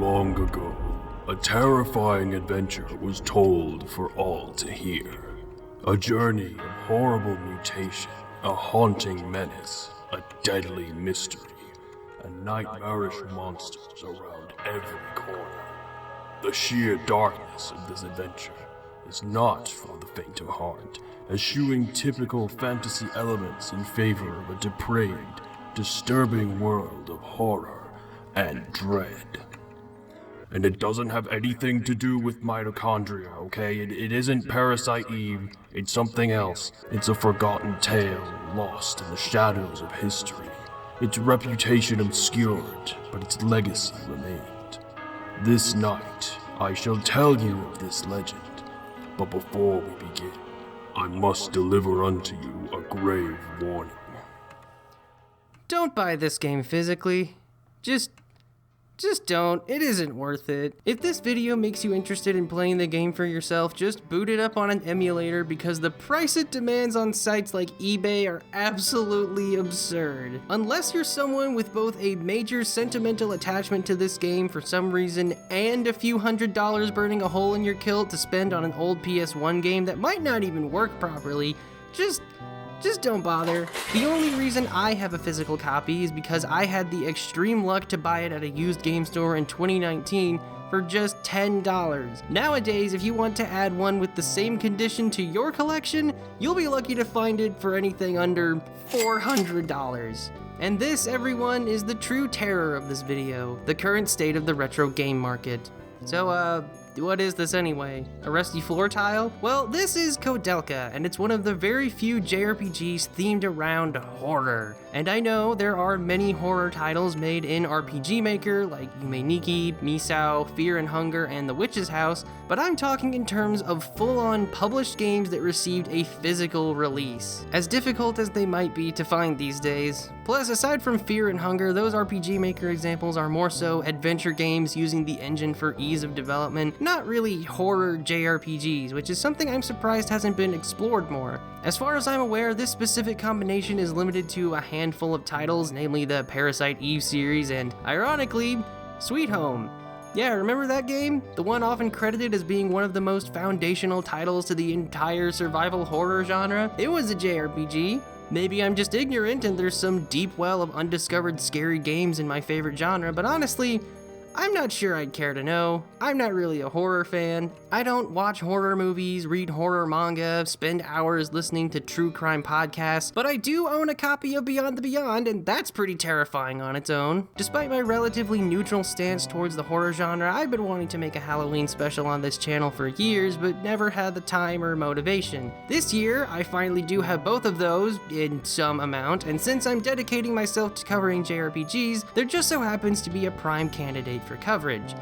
long ago, a terrifying adventure was told for all to hear. A journey of horrible mutation, a haunting menace, a deadly mystery, and nightmarish monsters around every corner. The sheer darkness of this adventure is not for the faint of heart, eschewing typical fantasy elements in favor of a depraved, disturbing world of horror and dread. And it doesn't have anything to do with mitochondria, okay? It isn't Parasite Eve, it's something else. It's a forgotten tale lost in the shadows of history. Its reputation obscured, but its legacy remained. This night, I shall tell you of this legend, but before we begin, I must deliver unto you a grave warning. Don't buy this game physically. Just don't. It isn't worth it. If this video makes you interested in playing the game for yourself, just boot it up on an emulator because the price it demands on sites like eBay are absolutely absurd. Unless you're someone with both a major sentimental attachment to this game for some reason and a few $100s burning a hole in your kilt to spend on an old PS1 game that might not even work properly, just don't bother. The only reason I have a physical copy is because I had the extreme luck to buy it at a used game store in 2019 for just $10. Nowadays, if you want to add one with the same condition to your collection, you'll be lucky to find it for anything under $400. And this, everyone, is the true terror of this video, the current state of the retro game market. So, what is this anyway? A rusty floor tile? Well, this is Koudelka, and it's one of the very few JRPGs themed around horror. And I know there are many horror titles made in RPG Maker, like Yume Nikki, Misao, Fear and Hunger, and The Witch's House, but I'm talking in terms of full-on published games that received a physical release. As difficult as they might be to find these days. Plus, aside from Fear and Hunger, those RPG Maker examples are more so adventure games using the engine for ease of development, not really horror JRPGs, which is something I'm surprised hasn't been explored more. As far as I'm aware, this specific combination is limited to a handful of titles, namely the Parasite Eve series and, ironically, Sweet Home. Yeah, remember that game? The one often credited as being one of the most foundational titles to the entire survival horror genre? It was a JRPG. Maybe I'm just ignorant and there's some deep well of undiscovered scary games in my favorite genre, but honestly, I'm not sure I'd care to know. I'm not really a horror fan. I don't watch horror movies, read horror manga, spend hours listening to true crime podcasts, but I do own a copy of Beyond the Beyond, and that's pretty terrifying on its own. Despite my relatively neutral stance towards the horror genre, I've been wanting to make a Halloween special on this channel for years, but never had the time or motivation. This year, I finally do have both of those, in some amount, and since I'm dedicating myself to covering JRPGs, there just so happens to be a prime candidate for coverage,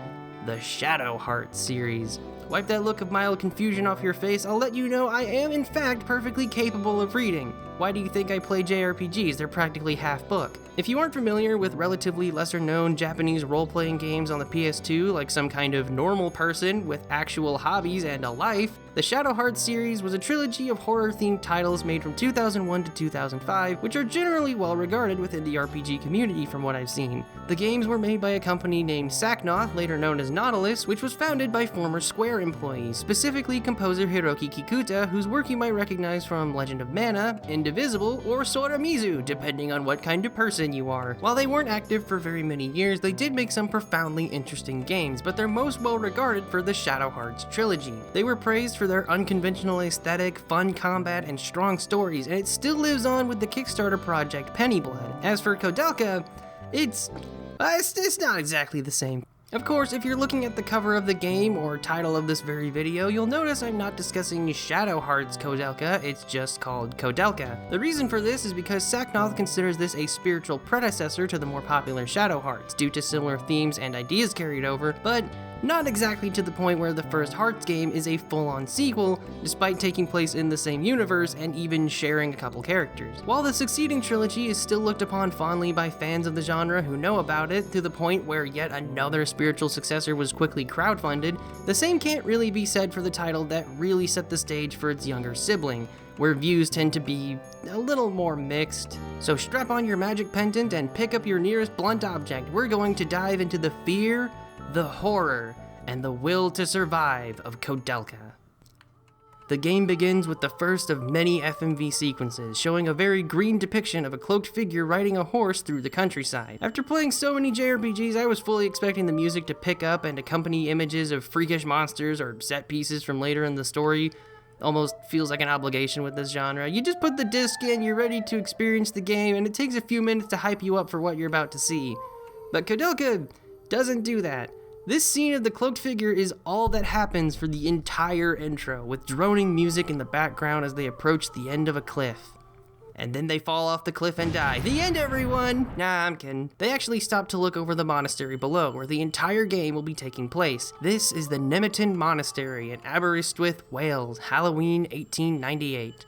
the Shadow Heart series. Wipe that look of mild confusion off your face, I'll let you know I am in fact perfectly capable of reading. Why do you think I play JRPGs? They're practically half book. If you aren't familiar with relatively lesser known Japanese role-playing games on the PS2, like some kind of normal person with actual hobbies and a life, the Shadow Heart series was a trilogy of horror-themed titles made from 2001 to 2005, which are generally well regarded within the RPG community from what I've seen. The games were made by a company named Saknoth, later known as Nautilus, which was founded by former Square employees, specifically composer Hiroki Kikuta, whose work you might recognize from Legend of Mana, Indivisible, or Sora Mizu, depending on what kind of person you are. While they weren't active for very many years, they did make some profoundly interesting games, but they're most well regarded for the Shadow Hearts trilogy. They were praised for their unconventional aesthetic, fun combat, and strong stories, and it still lives on with the Kickstarter project Pennyblood. As for Koudelka, it's not exactly the same. Of course, if you're looking at the cover of the game or title of this very video, you'll notice I'm not discussing Shadow Hearts Koudelka, it's just called Koudelka. The reason for this is because Saknoth considers this a spiritual predecessor to the more popular Shadow Hearts, due to similar themes and ideas carried over, but not exactly to the point where the first Hearts game is a full-on sequel, despite taking place in the same universe and even sharing a couple characters. While the succeeding trilogy is still looked upon fondly by fans of the genre who know about it, to the point where yet another spiritual successor was quickly crowdfunded, the same can't really be said for the title that really set the stage for its younger sibling, where views tend to be a little more mixed. So strap on your magic pendant and pick up your nearest blunt object. We're going to dive into the fear, the horror, and the will to survive of Koudelka. The game begins with the first of many FMV sequences, showing a very green depiction of a cloaked figure riding a horse through the countryside. After playing so many JRPGs, I was fully expecting the music to pick up and accompany images of freakish monsters or set pieces from later in the story. Almost feels like an obligation with this genre. You just put the disc in, you're ready to experience the game, and it takes a few minutes to hype you up for what you're about to see. But Koudelka doesn't do that. This scene of the cloaked figure is all that happens for the entire intro, with droning music in the background as they approach the end of a cliff. And then they fall off the cliff and die. The end, everyone! Nah, I'm kidding. They actually stop to look over the monastery below, where the entire game will be taking place. This is the Nemeton Monastery in Aberystwyth, Wales, Halloween 1898.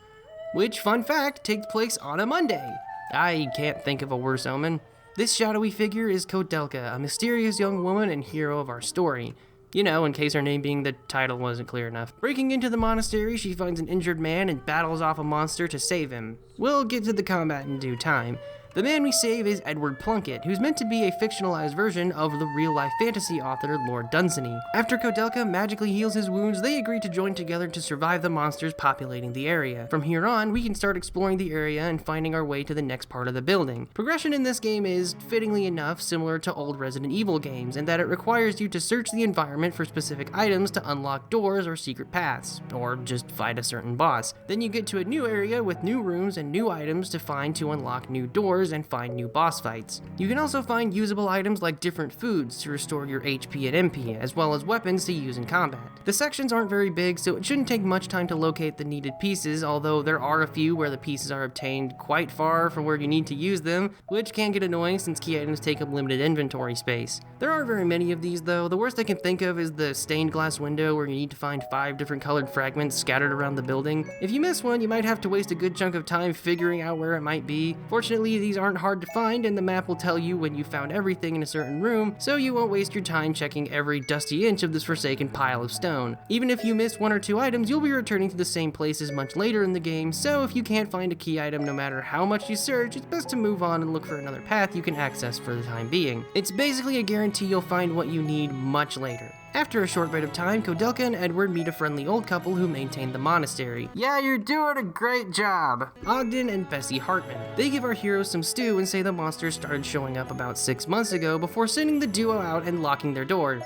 Which, fun fact, takes place on a Monday. I can't think of a worse omen. This shadowy figure is Koudelka, a mysterious young woman and hero of our story. You know, in case her name being the title wasn't clear enough. Breaking into the monastery, she finds an injured man and battles off a monster to save him. We'll get to the combat in due time. The man we save is Edward Plunkett, who's meant to be a fictionalized version of the real-life fantasy author Lord Dunsany. After Koudelka magically heals his wounds, they agree to join together to survive the monsters populating the area. From here on, we can start exploring the area and finding our way to the next part of the building. Progression in this game is, fittingly enough, similar to old Resident Evil games, in that it requires you to search the environment for specific items to unlock doors or secret paths, or just fight a certain boss. Then you get to a new area with new rooms and new items to find to unlock new doors and find new boss fights. You can also find usable items like different foods to restore your HP and MP, as well as weapons to use in combat. The sections aren't very big, so it shouldn't take much time to locate the needed pieces, although there are a few where the pieces are obtained quite far from where you need to use them, which can get annoying since key items take up limited inventory space. There aren't very many of these though. The worst I can think of is the stained glass window where you need to find 5 different colored fragments scattered around the building. If you miss one, you might have to waste a good chunk of time figuring out where it might be. Fortunately, these aren't hard to find, and the map will tell you when you found everything in a certain room, so you won't waste your time checking every dusty inch of this forsaken pile of stone. Even if you miss 1 or 2 items, you'll be returning to the same places much later in the game, so if you can't find a key item no matter how much you search, it's best to move on and look for another path you can access for the time being. It's basically a guarantee you'll find what you need much later. After a short bit of time, Koudelka and Edward meet a friendly old couple who maintain the monastery. Yeah, you're doing a great job! Ogden and Bessie Hartman. They give our heroes some stew and say the monsters started showing up about 6 months ago before sending the duo out and locking their door.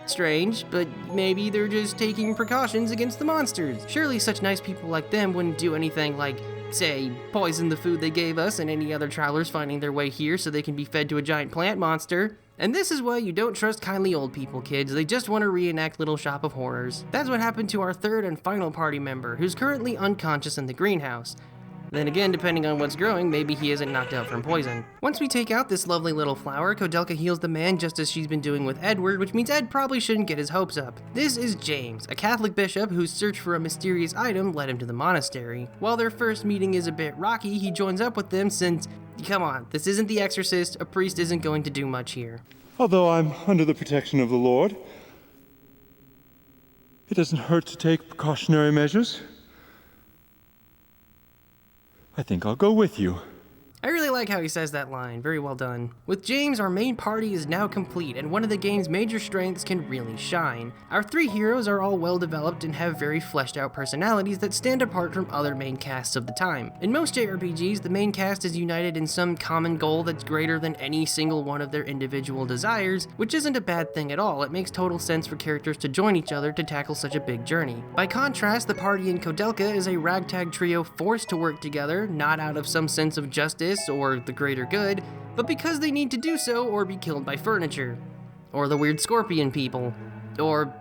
Strange, but maybe they're just taking precautions against the monsters. Surely such nice people like them wouldn't do anything like, say, poison the food they gave us and any other travelers finding their way here so they can be fed to a giant plant monster. And this is why you don't trust kindly old people, kids. They just want to reenact Little Shop of Horrors. That's what happened to our third and final party member, who's currently unconscious in the greenhouse. Then again, depending on what's growing, maybe he isn't knocked out from poison. Once we take out this lovely little flower, Koudelka heals the man just as she's been doing with Edward, which means Ed probably shouldn't get his hopes up. This is James, a Catholic bishop whose search for a mysterious item led him to the monastery. While their first meeting is a bit rocky, he joins up with them since, come on, this isn't The Exorcist, a priest isn't going to do much here. Although I'm under the protection of the Lord, it doesn't hurt to take precautionary measures. I think I'll go with you. I really like how he says that line, very well done. With James, our main party is now complete, and one of the game's major strengths can really shine. Our 3 heroes are all well developed and have very fleshed out personalities that stand apart from other main casts of the time. In most JRPGs, the main cast is united in some common goal that's greater than any single one of their individual desires, which isn't a bad thing at all. It makes total sense for characters to join each other to tackle such a big journey. By contrast, the party in Koudelka is a ragtag trio forced to work together, not out of some sense of justice or the greater good, but because they need to do so or be killed by furniture. Or the weird scorpion people. Or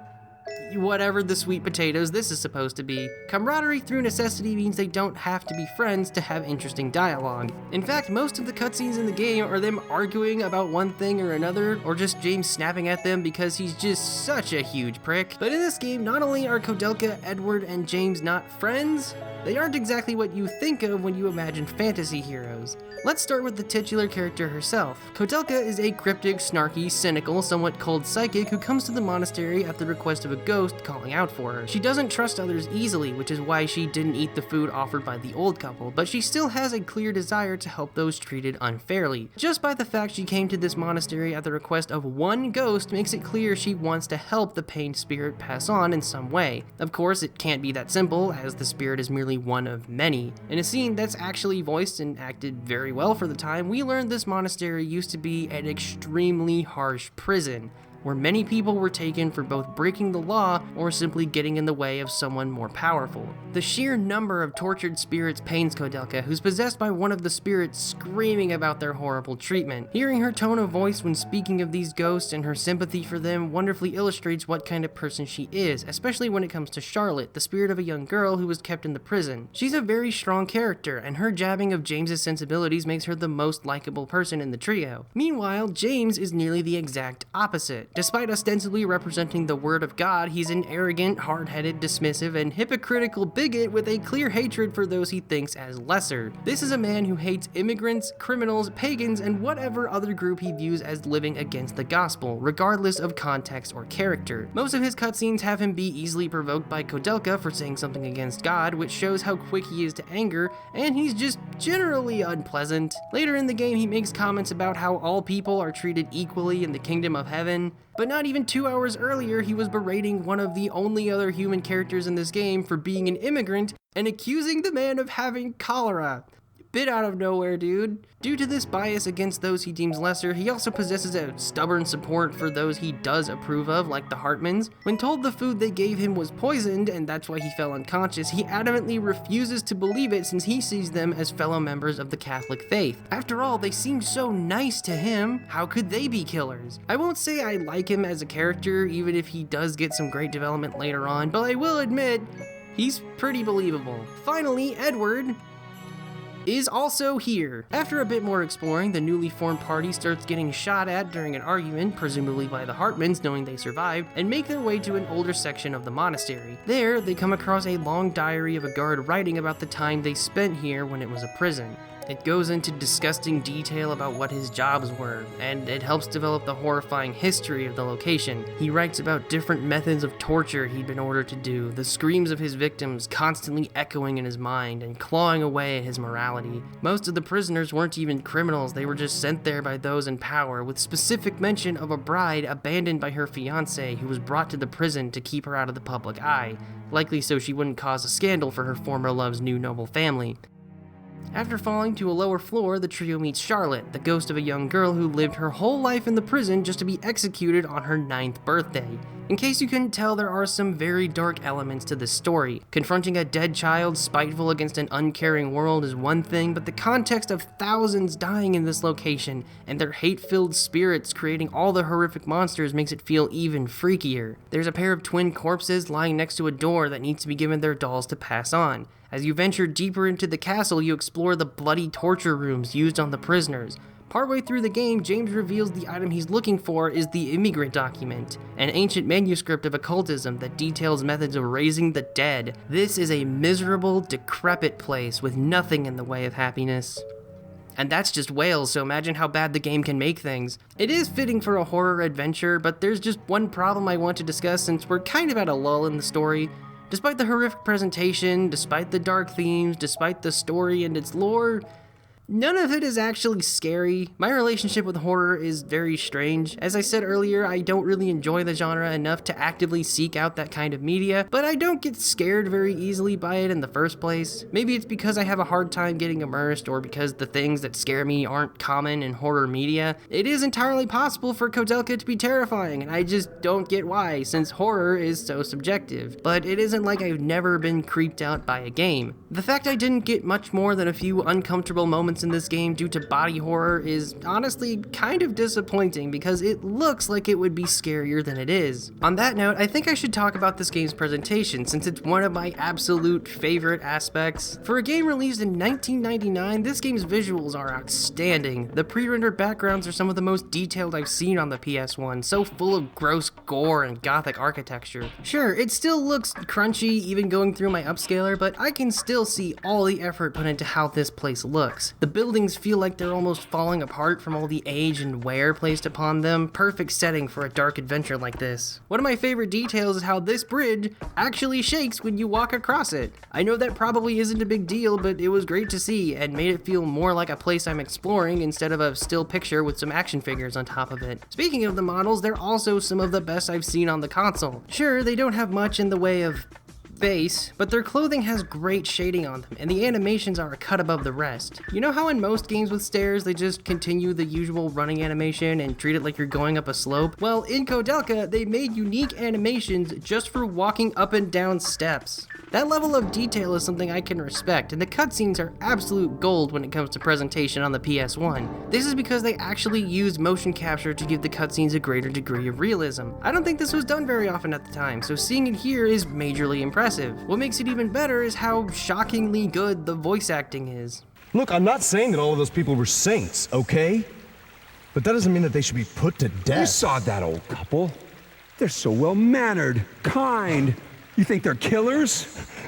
whatever the sweet potatoes this is supposed to be. Camaraderie through necessity means they don't have to be friends to have interesting dialogue. In fact, most of the cutscenes in the game are them arguing about one thing or another, or just James snapping at them because he's just such a huge prick. But in this game, not only are Koudelka, Edward, and James not friends, They aren't exactly what you think of when you imagine fantasy heroes. Let's start with the titular character herself. Koudelka is a cryptic, snarky, cynical, somewhat cold psychic who comes to the monastery at the request of a ghost calling out for her. She doesn't trust others easily, which is why she didn't eat the food offered by the old couple, but she still has a clear desire to help those treated unfairly. Just by the fact she came to this monastery at the request of one ghost makes it clear she wants to help the pained spirit pass on in some way. Of course, it can't be that simple, as the spirit is merely one of many. In a scene that's actually voiced and acted very well for the time, we learned this monastery used to be an extremely harsh prison, where many people were taken for both breaking the law or simply getting in the way of someone more powerful. The sheer number of tortured spirits pains Koudelka, who's possessed by one of the spirits screaming about their horrible treatment. Hearing her tone of voice when speaking of these ghosts and her sympathy for them wonderfully illustrates what kind of person she is, especially when it comes to Charlotte, the spirit of a young girl who was kept in the prison. She's a very strong character, and her jabbing of James's sensibilities makes her the most likable person in the trio. Meanwhile, James is nearly the exact opposite. Despite ostensibly representing the word of God, he's an arrogant, hard-headed, dismissive, and hypocritical bigot with a clear hatred for those he thinks as lesser. This is a man who hates immigrants, criminals, pagans, and whatever other group he views as living against the gospel, regardless of context or character. Most of his cutscenes have him be easily provoked by Koudelka for saying something against God, which shows how quick he is to anger, and he's just generally unpleasant. Later in the game, he makes comments about how all people are treated equally in the kingdom of heaven. But not even 2 hours earlier, he was berating one of the only other human characters in this game for being an immigrant and accusing the man of having cholera. Bit out of nowhere, dude. Due to this bias against those he deems lesser, he also possesses a stubborn support for those he does approve of, like the Hartmans. When told the food they gave him was poisoned, and that's why he fell unconscious, he adamantly refuses to believe it since he sees them as fellow members of the Catholic faith. After all, they seem so nice to him. How could they be killers? I won't say I like him as a character, even if he does get some great development later on, but I will admit, he's pretty believable. Finally, Edward is also here. After a bit more exploring, the newly formed party starts getting shot at during an argument, presumably by the Hartmans knowing they survived, and make their way to an older section of the monastery. There, they come across a long diary of a guard writing about the time they spent here when it was a prison. It goes into disgusting detail about what his jobs were, and it helps develop the horrifying history of the location. He writes about different methods of torture he'd been ordered to do, the screams of his victims constantly echoing in his mind and clawing away at his morality. Most of the prisoners weren't even criminals, they were just sent there by those in power, with specific mention of a bride abandoned by her fiancé who was brought to the prison to keep her out of the public eye, likely so she wouldn't cause a scandal for her former love's new noble family. After falling to a lower floor, the trio meets Charlotte, the ghost of a young girl who lived her whole life in the prison just to be executed on her 9th birthday. In case you couldn't tell, there are some very dark elements to this story. Confronting a dead child spiteful against an uncaring world is one thing, but the context of thousands dying in this location and their hate-filled spirits creating all the horrific monsters makes it feel even freakier. There's a pair of twin corpses lying next to a door that needs to be given their dolls to pass on. As you venture deeper into the castle, you explore the bloody torture rooms used on the prisoners. Partway through the game, James reveals the item he's looking for is the Immigrant Document, an ancient manuscript of occultism that details methods of raising the dead. This is a miserable, decrepit place with nothing in the way of happiness. And that's just Wales, so imagine how bad the game can make things. It is fitting for a horror adventure, but there's just one problem I want to discuss since we're kind of at a lull in the story. Despite the horrific presentation, despite the dark themes, despite the story and its lore, none of it is actually scary. My relationship with horror is very strange. As I said earlier, I don't really enjoy the genre enough to actively seek out that kind of media, but I don't get scared very easily by it in the first place. Maybe it's because I have a hard time getting immersed, or because the things that scare me aren't common in horror media. It is entirely possible for Koudelka to be terrifying, and I just don't get why, since horror is so subjective. But it isn't like I've never been creeped out by a game. The fact I didn't get much more than a few uncomfortable moments violence in this game due to body horror is honestly kind of disappointing because it looks like it would be scarier than it is. On that note, I think I should talk about this game's presentation since it's one of my absolute favorite aspects. For a game released in 1999, this game's visuals are outstanding. The pre-rendered backgrounds are some of the most detailed I've seen on the PS1, so full of gross gore and gothic architecture. Sure, it still looks crunchy even going through my upscaler, but I can still see all the effort put into how this place looks. The buildings feel like they're almost falling apart from all the age and wear placed upon them. Perfect setting for a dark adventure like this. One of my favorite details is how this bridge actually shakes when you walk across it. I know that probably isn't a big deal, but it was great to see and made it feel more like a place I'm exploring instead of a still picture with some action figures on top of it. Speaking of the models, they're also some of the best I've seen on the console. Sure, they don't have much in the way of face, but their clothing has great shading on them, and the animations are a cut above the rest. You know how in most games with stairs, they just continue the usual running animation and treat it like you're going up a slope? Well, in Koudelka, they made unique animations just for walking up and down steps. That level of detail is something I can respect, and the cutscenes are absolute gold when it comes to presentation on the PS1. This is because they actually used motion capture to give the cutscenes a greater degree of realism. I don't think this was done very often at the time, so seeing it here is majorly impressive. What makes it even better is how shockingly good the voice acting is. Look, I'm not saying that all of those people were saints, okay? But that doesn't mean that they should be put to death. You saw that old couple. They're so well-mannered, kind. You think they're killers?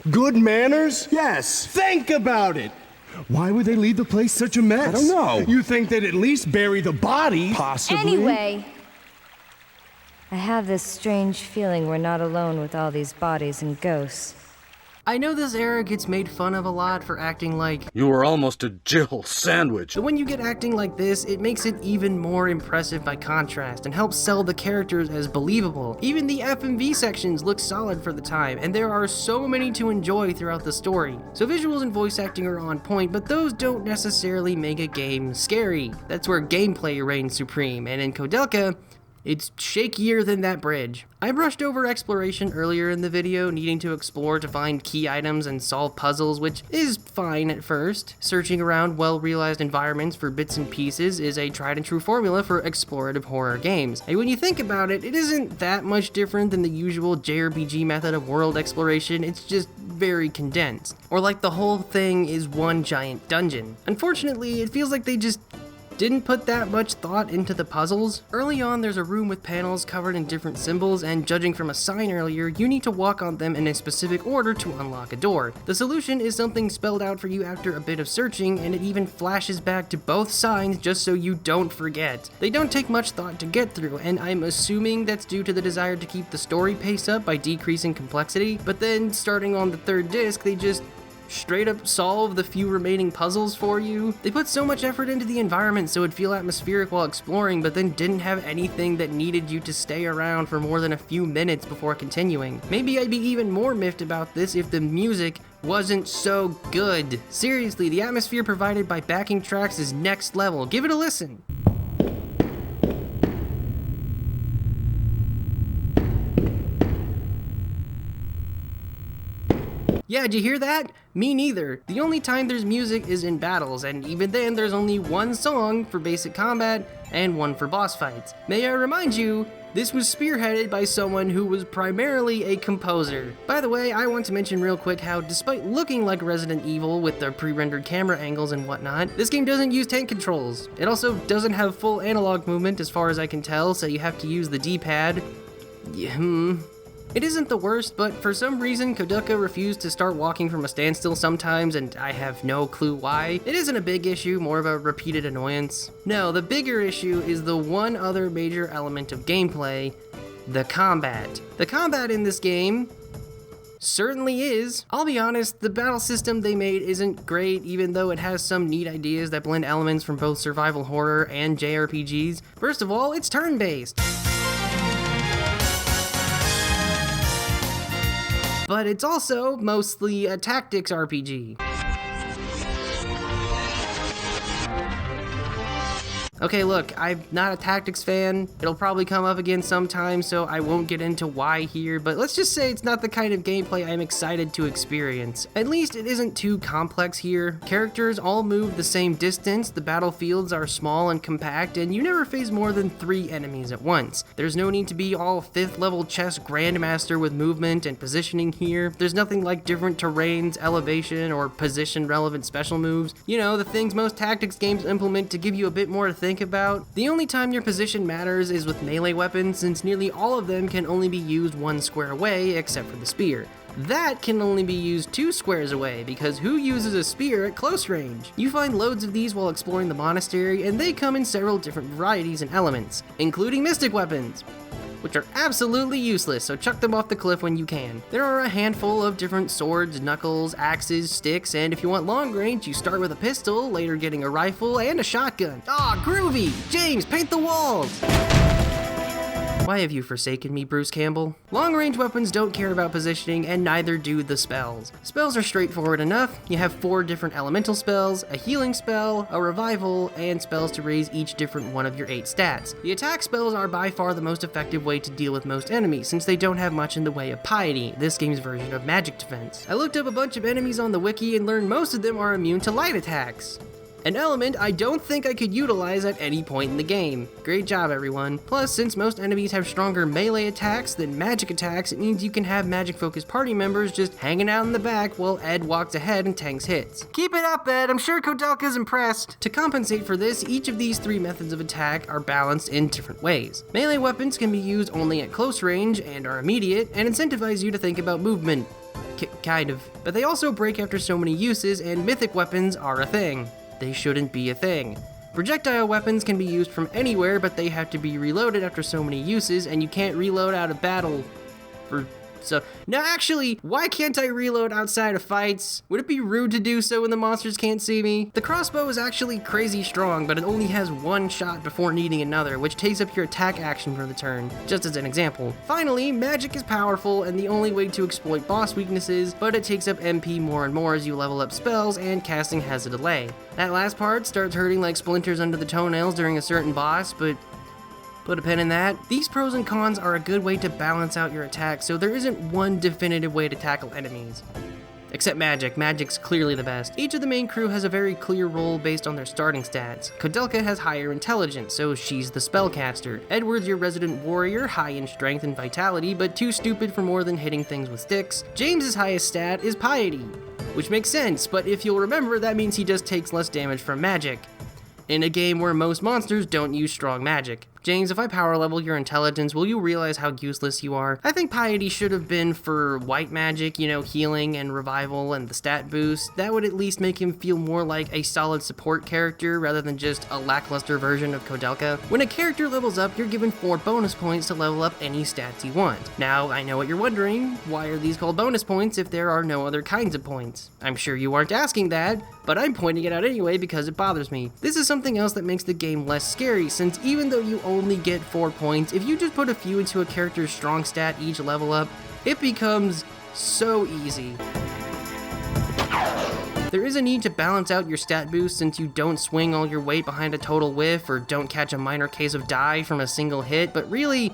Good manners? Yes. Think about it! Why would they leave the place such a mess? I don't know. You think they'd at least bury the body? Possibly. Anyway, I have this strange feeling we're not alone with all these bodies and ghosts. I know this era gets made fun of a lot for acting like, You were almost a Jill sandwich. but when you get acting like this, it makes it even more impressive by contrast and helps sell the characters as believable. Even the FMV sections look solid for the time, and there are so many to enjoy throughout the story. So visuals and voice acting are on point, but those don't necessarily make a game scary. That's where gameplay reigns supreme, and in Koudelka, it's shakier than that bridge. I brushed over exploration earlier in the video, needing to explore to find key items and solve puzzles, which is fine at first. Searching around well-realized environments for bits and pieces is a tried and true formula for explorative horror games. And when you think about it, it isn't that much different than the usual JRPG method of world exploration, it's just very condensed. Or like the whole thing is one giant dungeon. Unfortunately, it feels like they just didn't put that much thought into the puzzles. Early on, there's a room with panels covered in different symbols, and judging from a sign earlier, you need to walk on them in a specific order to unlock a door. The solution is something spelled out for you after a bit of searching, and it even flashes back to both signs just so you don't forget. They don't take much thought to get through, and I'm assuming that's due to the desire to keep the story pace up by decreasing complexity, but then starting on the third disc, they just straight up solve the few remaining puzzles for you. They put so much effort into the environment so it'd feel atmospheric while exploring, but then didn't have anything that needed you to stay around for more than a few minutes before continuing. Maybe I'd be even more miffed about this if the music wasn't so good. Seriously, the atmosphere provided by backing tracks is next level. Give it a listen. Yeah, did you hear that? Me neither. The only time there's music is in battles, and even then there's only one song for basic combat and one for boss fights. May I remind you, this was spearheaded by someone who was primarily a composer. By the way, I want to mention real quick how, despite looking like Resident Evil with the pre-rendered camera angles and whatnot, this game doesn't use tank controls. It also doesn't have full analog movement as far as I can tell, so you have to use the D-pad. It isn't the worst, but for some reason, Koudelka refused to start walking from a standstill sometimes, and I have no clue why. It isn't a big issue, more of a repeated annoyance. No, the bigger issue is the one other major element of gameplay, the combat. The combat in this game certainly is. I'll be honest, the battle system they made isn't great, even though it has some neat ideas that blend elements from both survival horror and JRPGs. First of all, it's turn-based. But it's also mostly a tactics RPG. Okay, look, I'm not a tactics fan. It'll probably come up again sometime, so I won't get into why here, but let's just say it's not the kind of gameplay I'm excited to experience. At least it isn't too complex here. Characters all move the same distance, the battlefields are small and compact, and you never face more than 3 enemies at once. There's no need to be all 5th level chess grandmaster with movement and positioning here. There's nothing like different terrains, elevation, or position relevant special moves. You know, the things most tactics games implement to give you a bit more to think about. The only time your position matters is with melee weapons, since nearly all of them can only be used 1 square away except for the spear. That can only be used 2 squares away, because who uses a spear at close range? You find loads of these while exploring the monastery, and they come in several different varieties and elements, including mystic weapons, which are absolutely useless, so chuck them off the cliff when you can. There are a handful of different swords, knuckles, axes, sticks, and if you want long range, you start with a pistol, later getting a rifle and a shotgun. Aw, groovy! James, paint the walls! Why have you forsaken me, Bruce Campbell? Long-range weapons don't care about positioning, and neither do the spells. Spells are straightforward enough. You have 4 different elemental spells, a healing spell, a revival, and spells to raise each different one of your 8 stats. The attack spells are by far the most effective way to deal with most enemies, since they don't have much in the way of piety, this game's version of magic defense. I looked up a bunch of enemies on the wiki and learned most of them are immune to light attacks. An element I don't think I could utilize at any point in the game. Great job, everyone. Plus, since most enemies have stronger melee attacks than magic attacks, it means you can have magic-focused party members just hanging out in the back while Ed walks ahead and tanks hits. Keep it up, Ed. I'm sure Koudelka's impressed. To compensate for this, each of these 3 methods of attack are balanced in different ways. Melee weapons can be used only at close range and are immediate, and incentivize you to think about movement. Kind of. But they also break after so many uses, and mythic weapons are a thing. They shouldn't be a thing. Projectile weapons can be used from anywhere, but they have to be reloaded after so many uses, and you can't reload out of battle no, actually, why can't I reload outside of fights? Would it be rude to do so when the monsters can't see me? The crossbow is actually crazy strong, but it only has 1 shot before needing another, which takes up your attack action for the turn, just as an example. Finally, magic is powerful and the only way to exploit boss weaknesses, but it takes up MP more and more as you level up spells, and casting has a delay. That last part starts hurting like splinters under the toenails during a certain boss, but put a pin in that. These pros and cons are a good way to balance out your attack, so there isn't one definitive way to tackle enemies. Except magic. Magic's clearly the best. Each of the main crew has a very clear role based on their starting stats. Koudelka has higher intelligence, so she's the spellcaster. Edward's your resident warrior, high in strength and vitality, but too stupid for more than hitting things with sticks. James's highest stat is piety, which makes sense, but if you'll remember, that means he just takes less damage from magic, in a game where most monsters don't use strong magic. James, if I power level your intelligence, will you realize how useless you are? I think piety should have been for white magic, you know, healing and revival and the stat boost. That would at least make him feel more like a solid support character rather than just a lackluster version of Koudelka. When a character levels up, you're given 4 bonus points to level up any stats you want. Now, I know what you're wondering. Why are these called bonus points if there are no other kinds of points? I'm sure you aren't asking that, but I'm pointing it out anyway because it bothers me. This is something else that makes the game less scary, since even though you only get 4 points, if you just put a few into a character's strong stat each level up, it becomes so easy. There is a need to balance out your stat boost since you don't swing all your weight behind a total whiff or don't catch a minor case of die from a single hit, but really,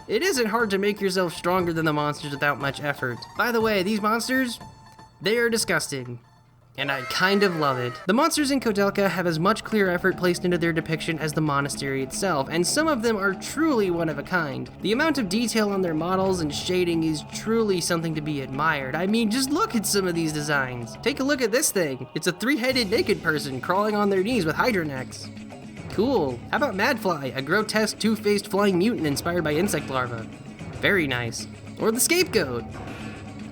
it isn't hard to make yourself stronger than the monsters without much effort. By the way, these monsters, they are disgusting, and I kind of love it. The monsters in Koudelka have as much clear effort placed into their depiction as the monastery itself, and some of them are truly one of a kind. The amount of detail on their models and shading is truly something to be admired. I mean, just look at some of these designs. Take a look at this thing. It's a 3-headed naked person crawling on their knees with hydra necks. Cool. How about Madfly, a grotesque 2-faced flying mutant inspired by insect larvae? Very nice. Or the scapegoat.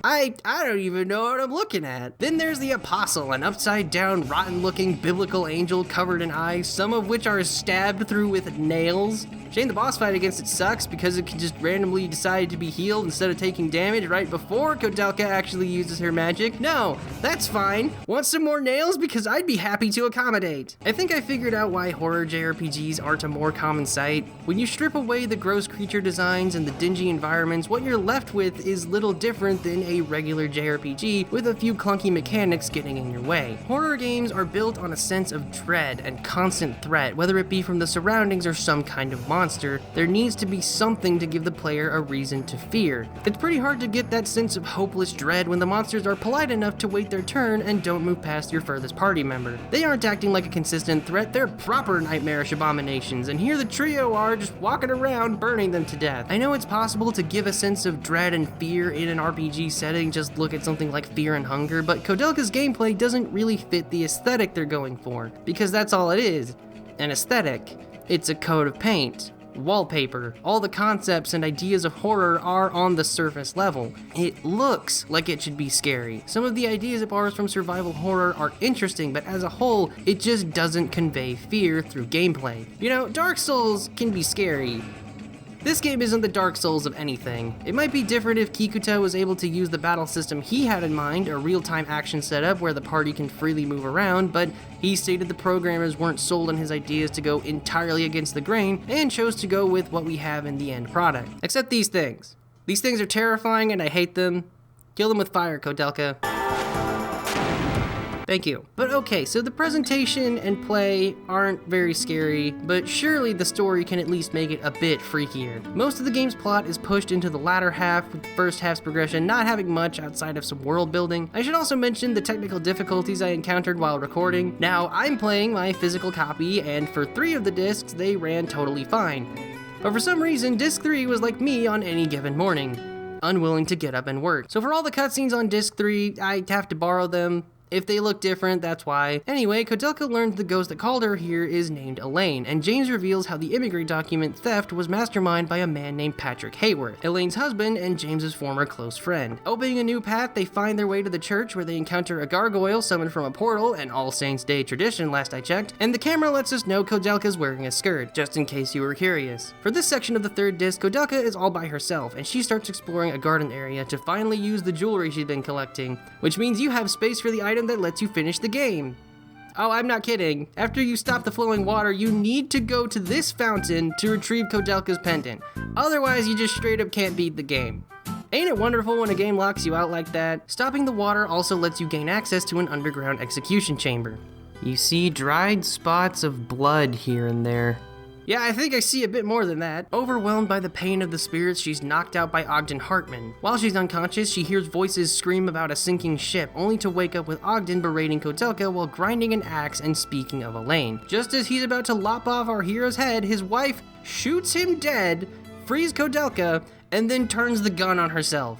I don't even know what I'm looking at. Then there's the Apostle, an upside-down, rotten-looking biblical angel covered in eyes, some of which are stabbed through with nails. Shame the boss fight against it sucks because it can just randomly decide to be healed instead of taking damage right before Koudelka actually uses her magic. No, that's fine. Want some more nails? Because I'd be happy to accommodate. I think I figured out why horror JRPGs aren't a more common sight. When you strip away the gross creature designs and the dingy environments, what you're left with is little different than a regular JRPG with a few clunky mechanics getting in your way. Horror games are built on a sense of dread and constant threat, whether it be from the surroundings or some kind of monster. There needs to be something to give the player a reason to fear. It's pretty hard to get that sense of hopeless dread when the monsters are polite enough to wait their turn and don't move past your furthest party member. They aren't acting like a consistent threat, they're proper nightmarish abominations, and here the trio are just walking around burning them to death. I know it's possible to give a sense of dread and fear in an RPG setting, just look at something like Fear and Hunger, but Koudelka's gameplay doesn't really fit the aesthetic they're going for, because that's all it is, an aesthetic. It's a coat of paint. Wallpaper. All the concepts and ideas of horror are on the surface level. It looks like it should be scary. Some of the ideas it borrows from survival horror are interesting, but as a whole, it just doesn't convey fear through gameplay. You know, Dark Souls can be scary. This game isn't the Dark Souls of anything. It might be different if Kikuta was able to use the battle system he had in mind, a real-time action setup where the party can freely move around, but he stated the programmers weren't sold on his ideas to go entirely against the grain and chose to go with what we have in the end product. Except these things. These things are terrifying and I hate them. Kill them with fire, Koudelka. Thank you. But okay, so the presentation and play aren't very scary, but surely the story can at least make it a bit freakier. Most of the game's plot is pushed into the latter half, with the first half's progression not having much outside of some world building. I should also mention the technical difficulties I encountered while recording. Now, I'm playing my physical copy, and for 3 of the discs, they ran totally fine. But for some reason, disc 3 was like me on any given morning, unwilling to get up and work. So for all the cutscenes on disc 3, I have to borrow them. If they look different, that's why. Anyway, Koudelka learns the ghost that called her here is named Elaine, and James reveals how the immigrant document theft was masterminded by a man named Patrick Hayworth, Elaine's husband and James's former close friend. Opening a new path, they find their way to the church where they encounter a gargoyle summoned from a portal, an All Saints Day tradition last I checked, and the camera lets us know Koudelka's wearing a skirt, just in case you were curious. For this section of the third disc, Koudelka is all by herself, and she starts exploring a garden area to finally use the jewelry she's been collecting, which means you have space for the item that lets you finish the game. Oh, I'm not kidding. After you stop the flowing water, you need to go to this fountain to retrieve Koudelka's pendant. Otherwise, you just straight up can't beat the game. Ain't it wonderful when a game locks you out like that? Stopping the water also lets you gain access to an underground execution chamber. You see dried spots of blood here and there. Yeah, I think I see a bit more than that. Overwhelmed by the pain of the spirits, she's knocked out by Ogden Hartman. While she's unconscious, she hears voices scream about a sinking ship, only to wake up with Ogden berating Koudelka while grinding an axe and speaking of Elaine. Just as he's about to lop off our hero's head, his wife shoots him dead, frees Koudelka, and then turns the gun on herself.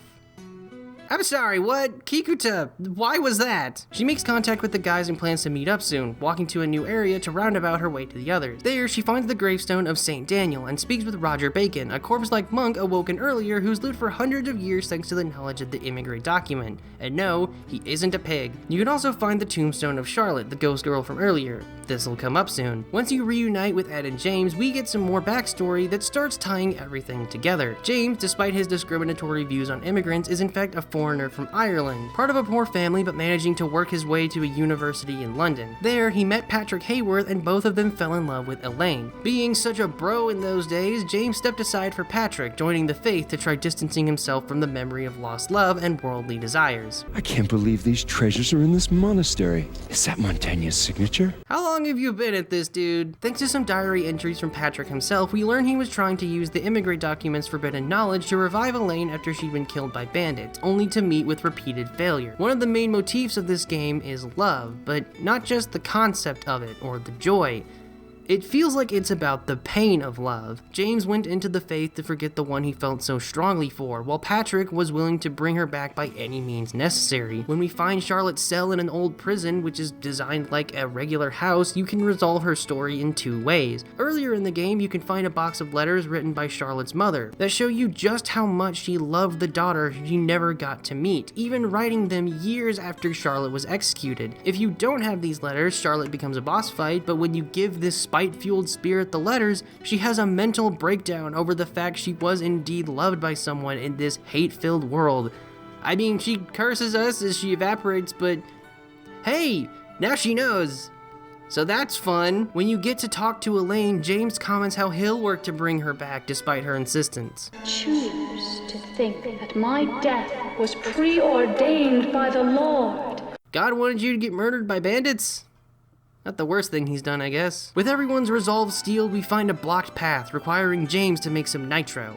I'm sorry, what? Kikuta, why was that? She makes contact with the guys and plans to meet up soon, walking to a new area to roundabout her way to the others. There, she finds the gravestone of Saint Daniel and speaks with Roger Bacon, a corpse-like monk awoken earlier who's lived for hundreds of years thanks to the knowledge of the immigrant document. And no, he isn't a pig. You can also find the tombstone of Charlotte, the ghost girl from earlier. This'll come up soon. Once you reunite with Ed and James, we get some more backstory that starts tying everything together. James, despite his discriminatory views on immigrants, is in fact a foreigner from Ireland, part of a poor family but managing to work his way to a university in London. There, he met Patrick Hayworth and both of them fell in love with Elaine. Being such a bro in those days, James stepped aside for Patrick, joining the faith to try distancing himself from the memory of lost love and worldly desires. I can't believe these treasures are in this monastery. Is that Montaigne's signature? How long have you been at this, dude? Thanks to some diary entries from Patrick himself, we learn he was trying to use the immigrant document's forbidden knowledge to revive Elaine after she'd been killed by bandits, only to meet with repeated failure. One of the main motifs of this game is love, but not just the concept of it or the joy. It feels like it's about the pain of love. James went into the faith to forget the one he felt so strongly for, while Patrick was willing to bring her back by any means necessary. When we find Charlotte's cell in an old prison, which is designed like a regular house, you can resolve her story in 2 ways. Earlier in the game, you can find a box of letters written by Charlotte's mother that show you just how much she loved the daughter she never got to meet, even writing them years after Charlotte was executed. If you don't have these letters, Charlotte becomes a boss fight, but when you give this spite-fueled spirit the letters, she has a mental breakdown over the fact she was indeed loved by someone in this hate-filled world. I mean, she curses us as she evaporates, but hey, now she knows. So that's fun. When you get to talk to Elaine, James comments how he'll work to bring her back despite her insistence. Choose to to think that my death was preordained by the Lord. God wanted you to get murdered by bandits? Not the worst thing he's done, I guess. With everyone's resolve steeled, we find a blocked path requiring James to make some nitro.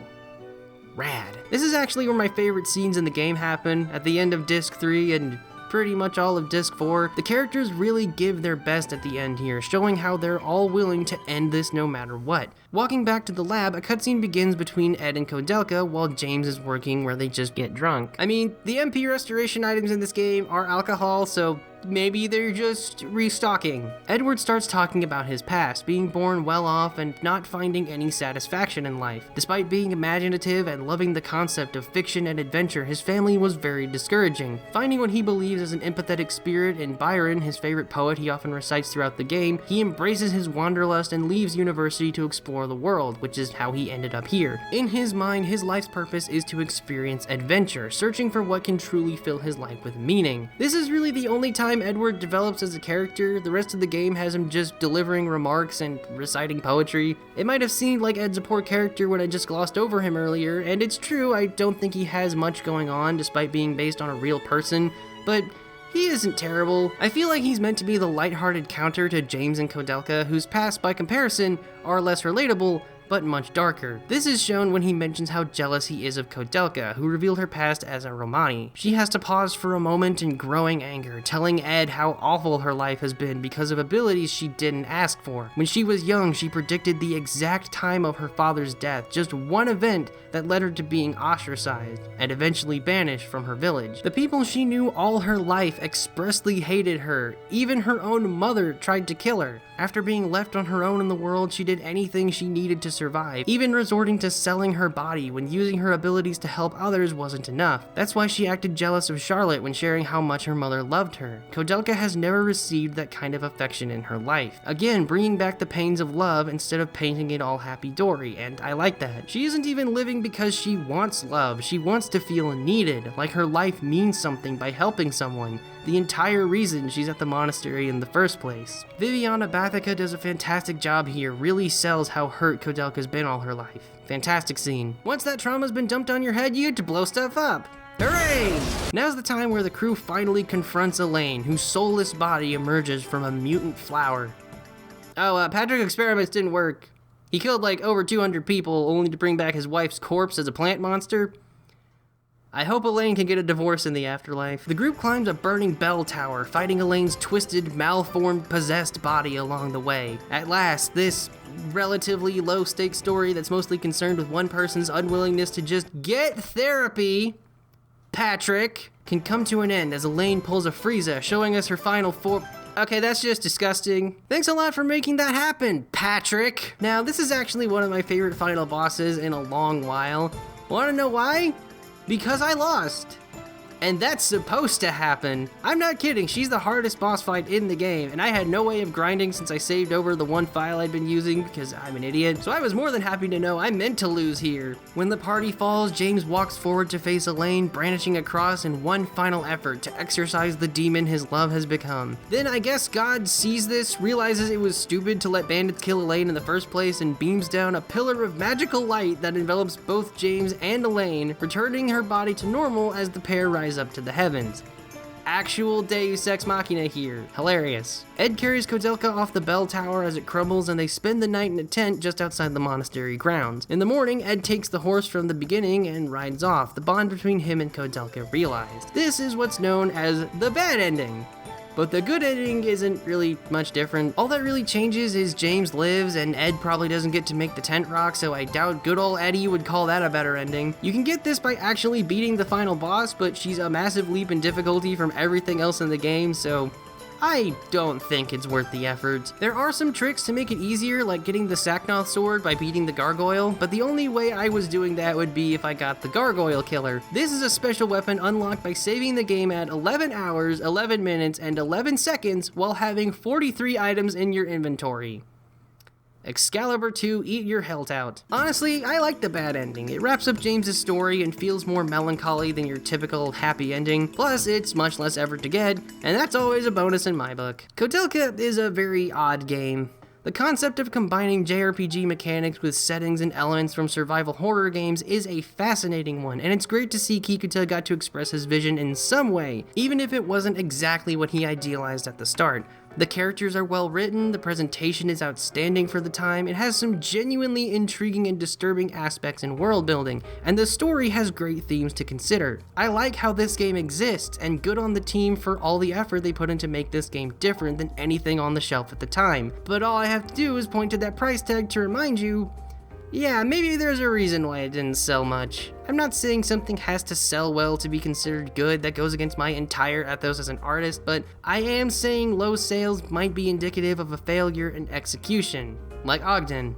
Rad. This is actually where my favorite scenes in the game happen, at the end of Disc 3 and pretty much all of Disc 4. The characters really give their best at the end here, showing how they're all willing to end this no matter what. Walking back to the lab, a cutscene begins between Ed and Koudelka while James is working where they just get drunk. I mean, the MP restoration items in this game are alcohol, so maybe they're just restocking. Edward starts talking about his past, being born well off and not finding any satisfaction in life. Despite being imaginative and loving the concept of fiction and adventure, his family was very discouraging. Finding what he believes is an empathetic spirit in Byron, his favorite poet he often recites throughout the game, he embraces his wanderlust and leaves university to explore the world, which is how he ended up here. In his mind, his life's purpose is to experience adventure, searching for what can truly fill his life with meaning. This is really the only time Edward develops as a character. The rest of the game has him just delivering remarks and reciting poetry. It might have seemed like Ed's a poor character when I just glossed over him earlier, and it's true, I don't think he has much going on despite being based on a real person, but he isn't terrible. I feel like he's meant to be the lighthearted counter to James and Koudelka, whose past, by comparison, are less relatable, but much darker. This is shown when he mentions how jealous he is of Koudelka, who revealed her past as a Romani. She has to pause for a moment in growing anger, telling Ed how awful her life has been because of abilities she didn't ask for. When she was young, she predicted the exact time of her father's death, just one event that led her to being ostracized and eventually banished from her village. The people she knew all her life expressly hated her. Even her own mother tried to kill her. After being left on her own in the world, she did anything she needed to survive, even resorting to selling her body when using her abilities to help others wasn't enough. That's why she acted jealous of Charlotte when sharing how much her mother loved her. Koudelka has never received that kind of affection in her life. Again, bringing back the pains of love instead of painting it all happy-dory, and I like that. She isn't even living because she wants love. She wants to feel needed, like her life means something by helping someone. The entire reason she's at the monastery in the first place. Viviana Bathica does a fantastic job here, really sells how hurt Koudelka's been all her life. Fantastic scene. Once that trauma's been dumped on your head, you get to blow stuff up. Hooray! Now's the time where the crew finally confronts Elaine, whose soulless body emerges from a mutant flower. Oh, Patrick's experiments didn't work. He killed like over 200 people only to bring back his wife's corpse as a plant monster. I hope Elaine can get a divorce in the afterlife. The group climbs a burning bell tower, fighting Elaine's twisted, malformed, possessed body along the way. At last, this relatively low-stakes story that's mostly concerned with one person's unwillingness to just get therapy, Patrick, can come to an end as Elaine pulls a Frieza, showing us her final form. Okay, that's just disgusting. Thanks a lot for making that happen, Patrick. Now, this is actually one of my favorite final bosses in a long while. Wanna know why? Because I lost. And that's supposed to happen. I'm not kidding, she's the hardest boss fight in the game, and I had no way of grinding since I saved over the one file I'd been using because I'm an idiot, so I was more than happy to know I meant to lose here. When the party falls, James walks forward to face Elaine, brandishing a cross in one final effort to exorcise the demon his love has become. Then I guess God sees this, realizes it was stupid to let bandits kill Elaine in the first place, and beams down a pillar of magical light that envelops both James and Elaine, returning her body to normal as the pair rise up to the heavens. Actual Deus Ex Machina here. Hilarious. Ed carries Koudelka off the bell tower as it crumbles, and they spend the night in a tent just outside the monastery grounds. In the morning, Ed takes the horse from the beginning and rides off, the bond between him and Koudelka realized. This is what's known as the bad ending. But the good ending isn't really much different. All that really changes is James lives and Ed probably doesn't get to make the tent rock, so I doubt good old Eddie would call that a better ending. You can get this by actually beating the final boss, but she's a massive leap in difficulty from everything else in the game, so I don't think it's worth the effort. There are some tricks to make it easier, like getting the Saknoth sword by beating the gargoyle, but the only way I was doing that would be if I got the gargoyle killer. This is a special weapon unlocked by saving the game at 11 hours, 11 minutes, and 11 seconds while having 43 items in your inventory. Excalibur 2, eat your health out. Honestly, I like the bad ending. It wraps up James's story and feels more melancholy than your typical happy ending. Plus, it's much less effort to get, and that's always a bonus in my book. Koudelka is a very odd game. The concept of combining JRPG mechanics with settings and elements from survival horror games is a fascinating one, and it's great to see Kikuta got to express his vision in some way, even if it wasn't exactly what he idealized at the start. The characters are well written, the presentation is outstanding for the time, it has some genuinely intriguing and disturbing aspects in world building, and the story has great themes to consider. I like how this game exists, and good on the team for all the effort they put in to make this game different than anything on the shelf at the time. But all I have to do is point to that price tag to remind you, yeah, maybe there's a reason why it didn't sell much. I'm not saying something has to sell well to be considered good, that goes against my entire ethos as an artist, but I am saying low sales might be indicative of a failure in execution, like Ogden.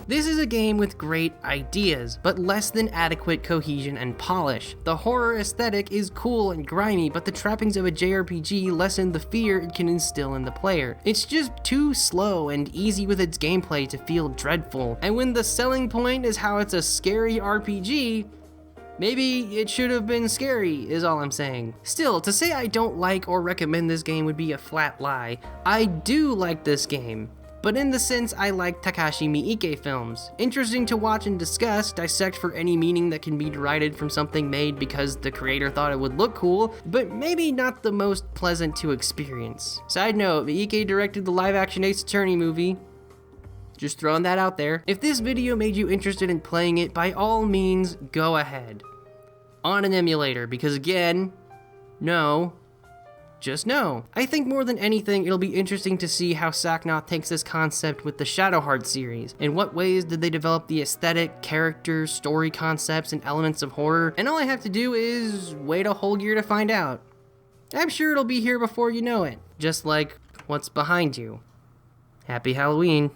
This is a game with great ideas, but less than adequate cohesion and polish. The horror aesthetic is cool and grimy, but the trappings of a JRPG lessen the fear it can instill in the player. It's just too slow and easy with its gameplay to feel dreadful, and when the selling point is how it's a scary RPG, maybe it should have been scary, is all I'm saying. Still, to say I don't like or recommend this game would be a flat lie. I do like this game, but in the sense I like Takashi Miike films. Interesting to watch and discuss, dissect for any meaning that can be derided from something made because the creator thought it would look cool, but maybe not the most pleasant to experience. Side note, Miike directed the live-action Ace Attorney movie. Just throwing that out there. If this video made you interested in playing it, by all means, go ahead. On an emulator, because again, no. Just no. I think more than anything, it'll be interesting to see how Saknoth takes this concept with the Shadowheart series. In what ways did they develop the aesthetic, characters, story concepts, and elements of horror? And all I have to do is wait a whole year to find out. I'm sure it'll be here before you know it. Just like what's behind you. Happy Halloween.